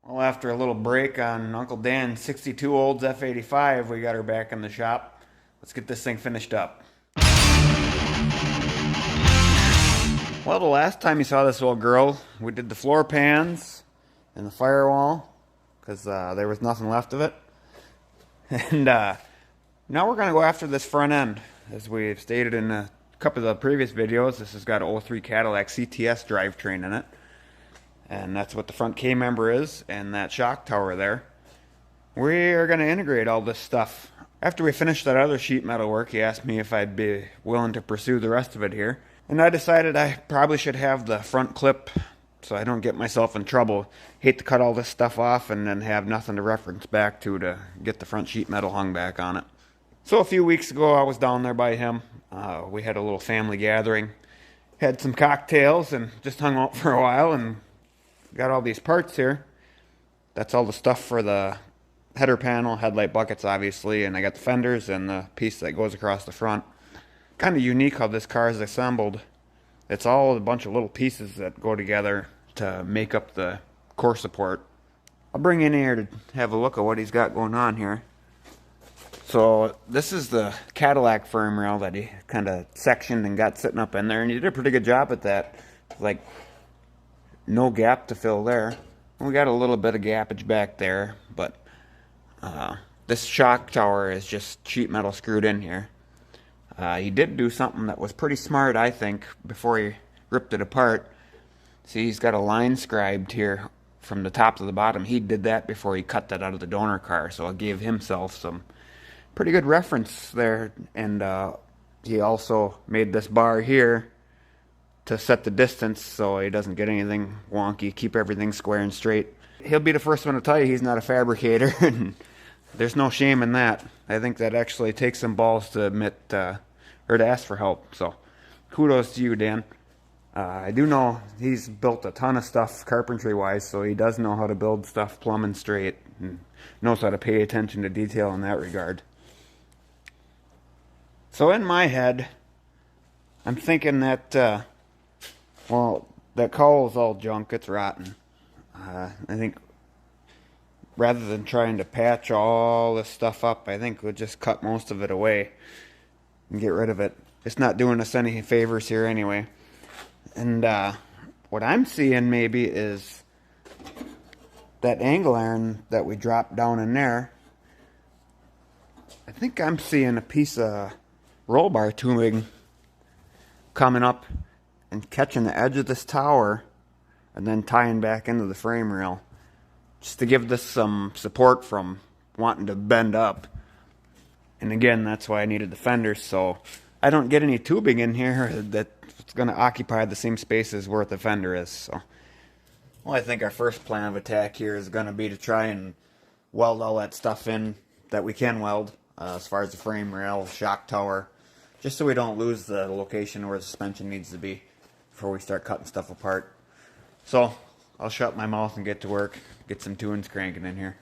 Well, after a little break on Uncle Dan's 62 Olds F85, we got her back in the shop. Let's get this thing finished up. Well, the last time you saw this little girl, we did the floor pans and the firewall because there was nothing left of it. And now we're going to go after this front end. As we've stated in a couple of the previous videos, this has got an 03 Cadillac CTS drivetrain in it. And that's what the front K-member is, and that shock tower there. We are going to integrate all this stuff. After we finish that other sheet metal work, he asked me if I'd be willing to pursue the rest of it here. And I decided I probably should have the front clip so I don't get myself in trouble. Hate to cut all this stuff off and then have nothing to reference back to get the front sheet metal hung back on it. So a few weeks ago I was down there by him. We had a little family gathering. Had some cocktails and just hung out for a while and got all these parts here. That's all the stuff for the header panel, headlight buckets obviously, and I got the fenders and the piece that goes across the front. Kind of unique how this car is assembled. It's all a bunch of little pieces that go together to make up the core support. I'll bring in here to have a look at what he's got going on here. So this is the Cadillac frame rail that he kind of sectioned and got sitting up in there, and he did a pretty good job at that. Like, no gap to fill there. We got a little bit of gappage back there, but this shock tower is just sheet metal screwed in here. He did do something that was pretty smart, I think, before he ripped it apart. See, he's got a line scribed here from the top to the bottom. He did that before he cut that out of the donor car, so it gave himself some pretty good reference there. And he also made this bar here to set the distance so he doesn't get anything wonky, keep everything square and straight. He'll be the first one to tell you he's not a fabricator, and there's no shame in that. I think that actually takes some balls to admit or to ask for help. So kudos to you, Dan. I do know he's built a ton of stuff carpentry wise, so he does know how to build stuff plumb and straight and knows how to pay attention to detail in that regard. So in my head, I'm thinking that well, that cowl is all junk. It's rotten. I think rather than trying to patch all this stuff up, I think we'll just cut most of it away and get rid of it. It's not doing us any favors here anyway. And what I'm seeing maybe is that angle iron that we dropped down in there. I think I'm seeing a piece of roll bar tubing coming up and catching the edge of this tower and then tying back into the frame rail just to give this some support from wanting to bend up. And again, that's why I needed the fenders, so I don't get any tubing in here that's going to occupy the same space as where the fender is. So, well, I think our first plan of attack here is going to be to try and weld all that stuff in that we can weld, as far as the frame rail, shock tower, just so we don't lose the location where the suspension needs to be before we start cutting stuff apart. So I'll shut my mouth and get to work, get some tunes cranking in here.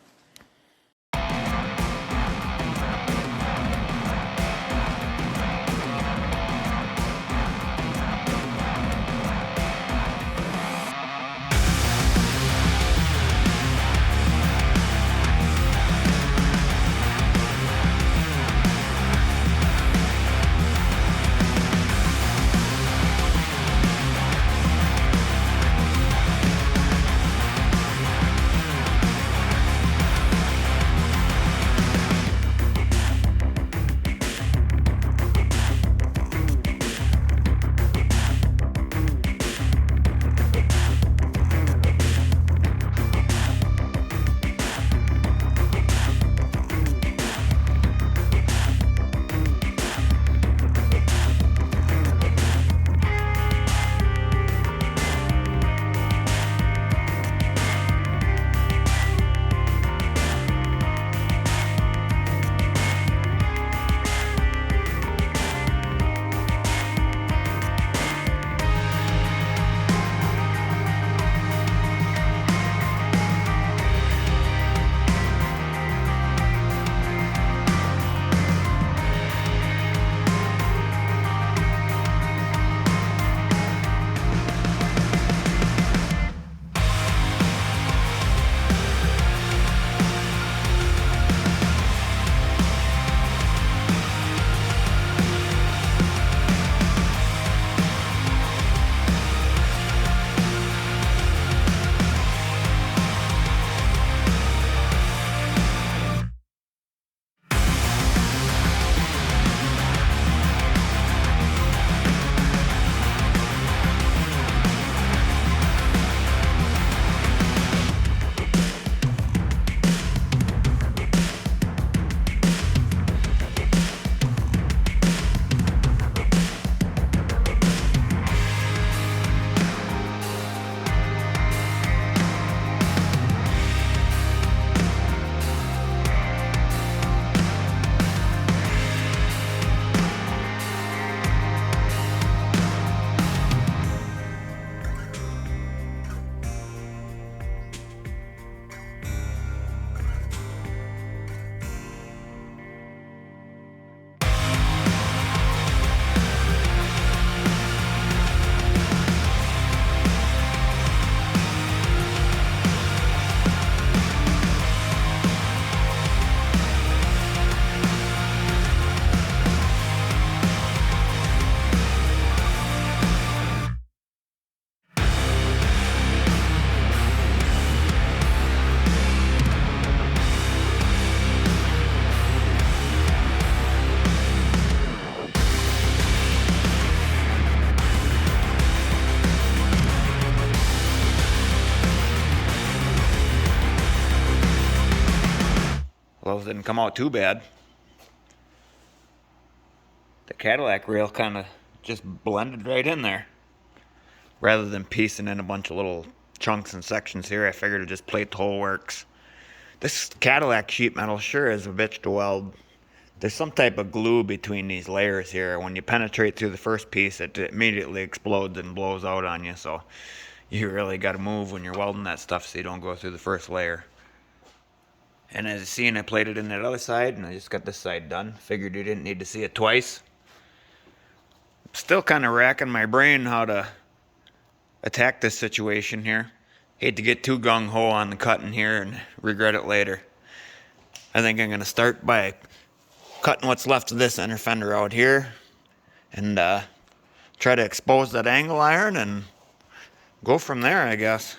knuckles didn't come out too bad. The Cadillac rail kind of just blended right in there. Rather than piecing in a bunch of little chunks and sections here, I figured to just plate the whole works. This Cadillac sheet metal sure is a bitch to weld. There's some type of glue between these layers here. When you penetrate through the first piece, it immediately explodes and blows out on you. So you really got to move when you're welding that stuff so you don't go through the first layer. And as you see, I plated in that other side, and I just got this side done. Figured you didn't need to see it twice. Still kind of racking my brain how to attack this situation here. Hate to get too gung-ho on the cutting here and regret it later. I think I'm going to start by cutting what's left of this inner fender out here and try to expose that angle iron and go from there, I guess.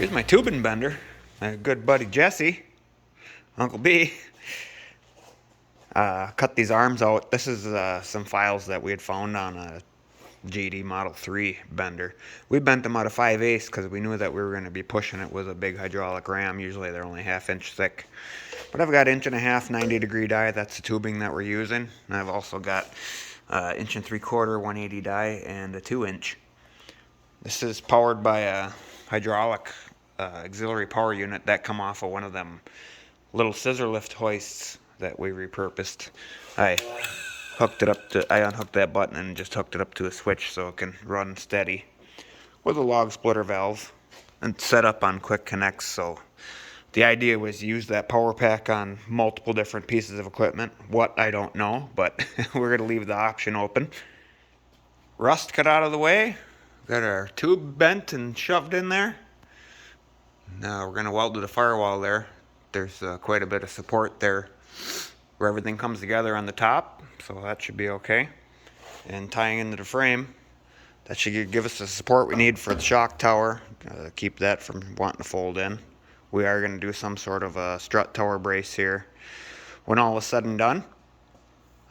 Here's my tubing bender, my good buddy Jesse, Uncle B. Cut these arms out. This is some files that we had found on a GD Model 3 bender. We bent them out of 5/8 because we knew that we were going to be pushing it with a big hydraulic ram. Usually they're only 1/2 inch thick. But I've got 1.5" 90-degree die. That's the tubing that we're using. And I've also got 1 3/4" 180 die and a 2-inch. This is powered by a hydraulic auxiliary power unit that come off of one of them little scissor lift hoists that we repurposed. I unhooked that button and just hooked it up to a switch so it can run steady with a log splitter valve and set up on quick connects. So the idea was to use that power pack on multiple different pieces of equipment. What, I don't know, but we're going to leave the option open. Rust cut out of the way. Got our tube bent and shoved in there. Now we're going to weld to the firewall there. There's quite a bit of support there where everything comes together on the top, so that should be okay. And tying into the frame, that should give us the support we need for the shock tower, keep that from wanting to fold in. We are going to do some sort of a strut tower brace here when all is said and done.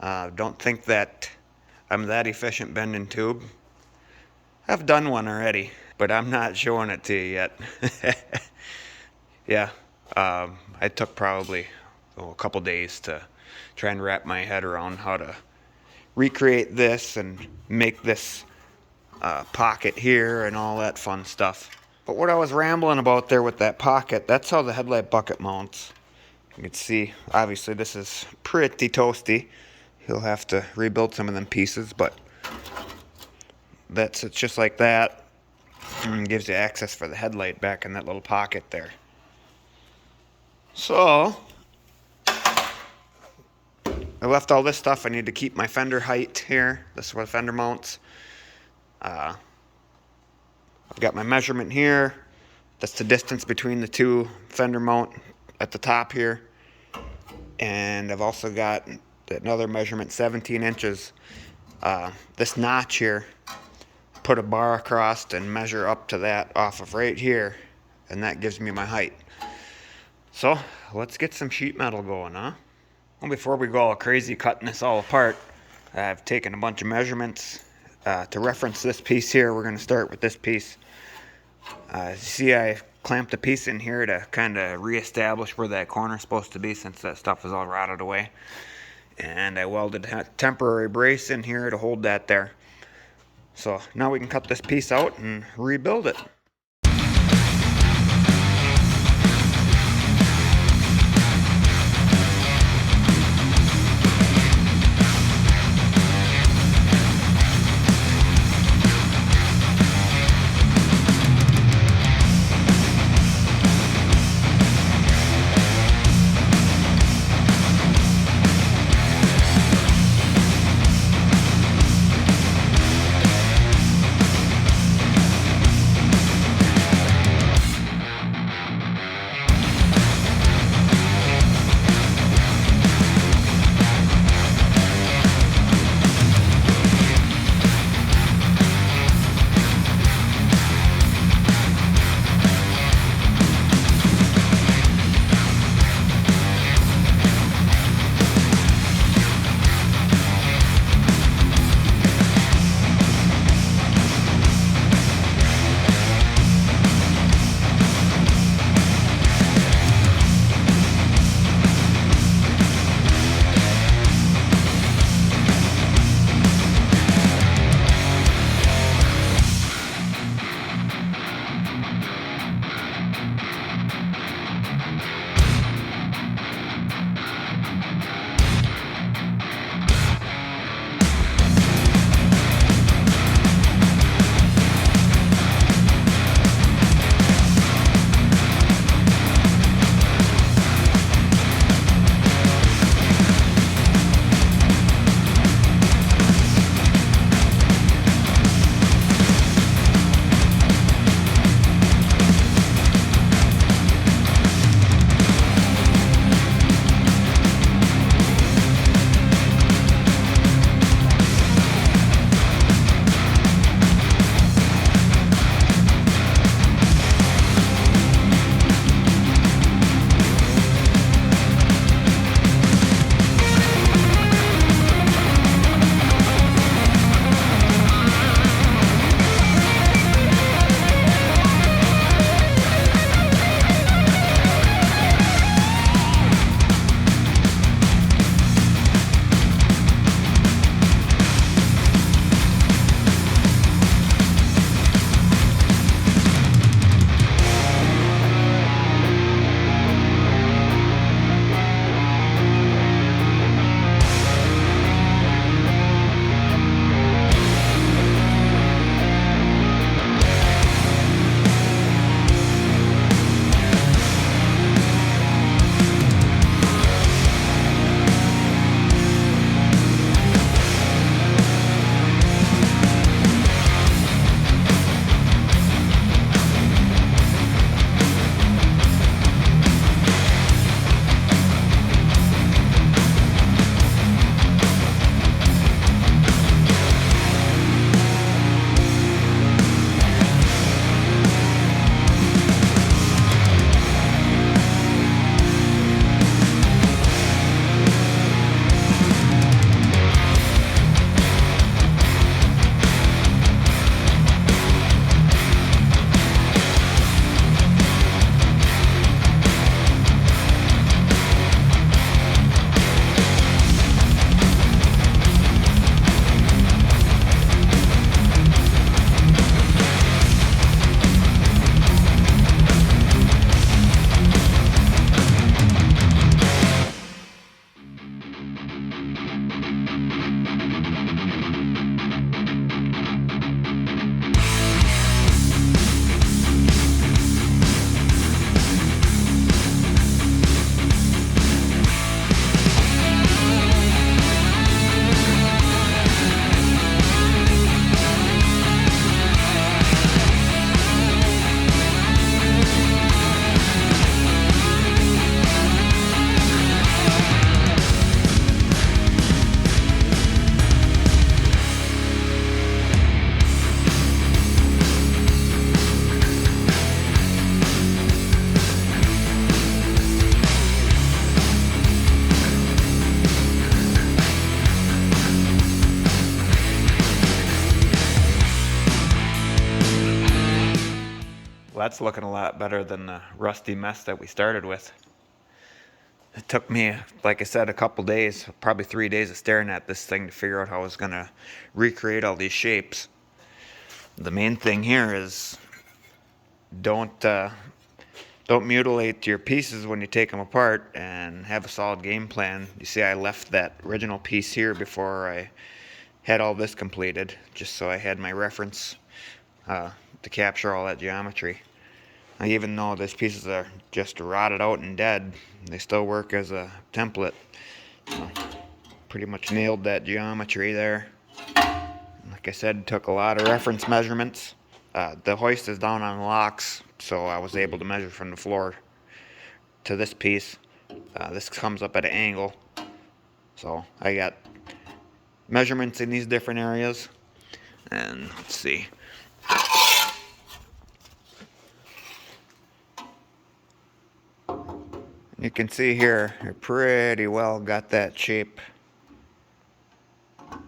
Don't think that I'm that efficient bending tube. I've done one already, but I'm not showing it to you yet. Yeah, I took probably a couple days to try and wrap my head around how to recreate this and make this pocket here and all that fun stuff. But what I was rambling about there with that pocket, that's how the headlight bucket mounts. You can see, obviously this is pretty toasty. he'll have to rebuild some of them pieces, but it's just like that, and gives you access for the headlight back in that little pocket there. So I left all this stuff. I need to keep my fender height here. This is where the fender mounts. I've got my measurement here. That's the distance between the two fender mount at the top here. And I've also got another measurement, 17 inches. This notch here, put a bar across and measure up to that off of right here. And that gives me my height. So let's get some sheet metal going, huh? Well, before we go all crazy cutting this all apart, I've taken a bunch of measurements to reference this piece here. We're going to start with this piece. See, I clamped a piece in here to kind of reestablish where that corner is supposed to be, since that stuff is all rotted away. And I welded a temporary brace in here to hold that there. So now we can cut this piece out and rebuild it. that's looking a lot better than the rusty mess that we started with. It took me, like I said, a couple days, probably 3 days of staring at this thing to figure out how I was going to recreate all these shapes. The main thing here is don't mutilate your pieces when you take them apart, and have a solid game plan. You see, I left that original piece here before I had all this completed, just so I had my reference to capture all that geometry. Even though these pieces are just rotted out and dead, they still work as a template. Pretty much nailed that geometry there. Like I said, took a lot of reference measurements. The hoist is down on locks, so I was able to measure from the floor to this piece. This comes up at an angle, so I got measurements in these different areas. And let's see. You can see here, I pretty well got that shape a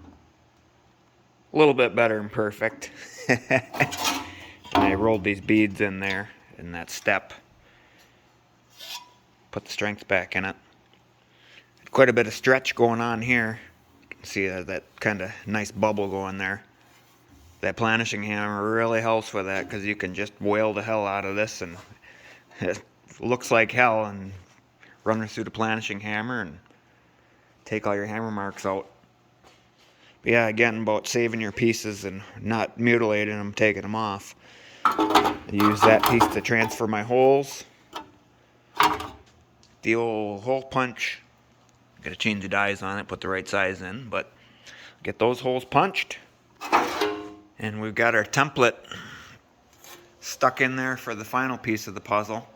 little bit better than perfect. And I rolled these beads in there in that step. Put the strength back in it. Quite a bit of stretch going on here. You can see that kind of nice bubble going there. That planishing hammer really helps with that, because you can just whale the hell out of this, and it looks like hell, and run it through the planishing hammer and take all your hammer marks out. But yeah, again, about saving your pieces and not mutilating them, taking them off. I use that piece to transfer my holes. The old hole punch. Gotta change the dies on it, put the right size in, but get those holes punched. And we've got our template stuck in there for the final piece of the puzzle.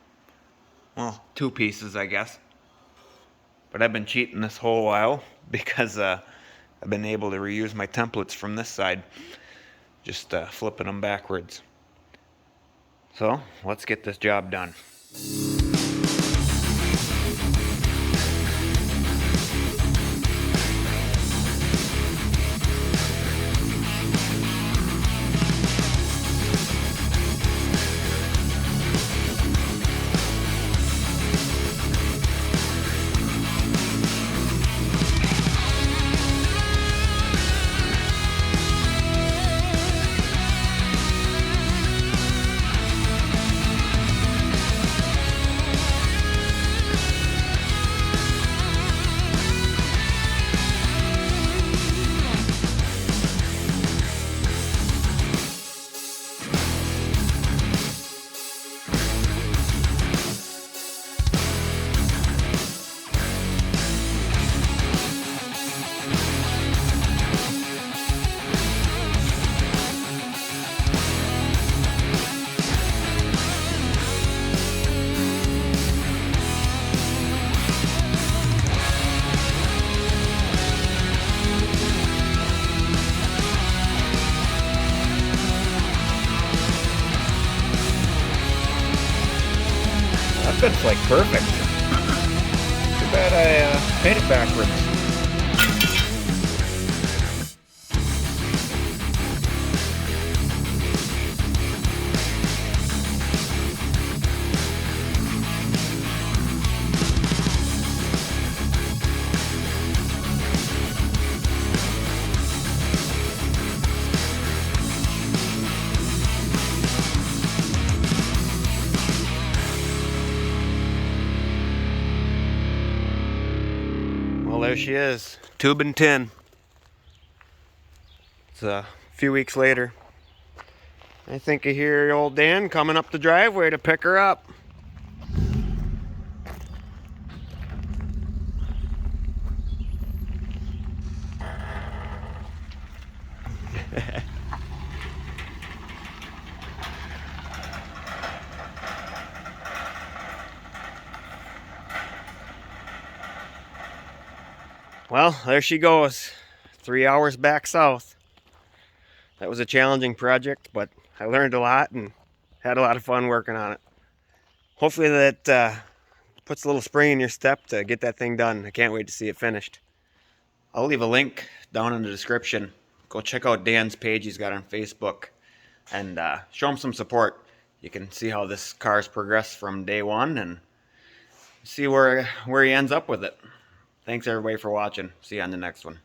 Well, 2 pieces, I guess. But I've been cheating this whole while, because I've been able to reuse my templates from this side, just flipping them backwards. So let's get this job done. That fits like perfect. Too bad I made it backwards. Well, there she is, tube and tin. It's a few weeks later. I think I hear old Dan coming up the driveway to pick her up. Well, there she goes. 3 hours back south. That was a challenging project, but I learned a lot and had a lot of fun working on it. Hopefully that puts a little spring in your step to get that thing done. I can't wait to see it finished. I'll leave a link down in the description. Go check out Dan's page he's got on Facebook, and show him some support. you can see how this car's progressed from day one and see where he ends up with it. Thanks everybody for watching. See you on the next one.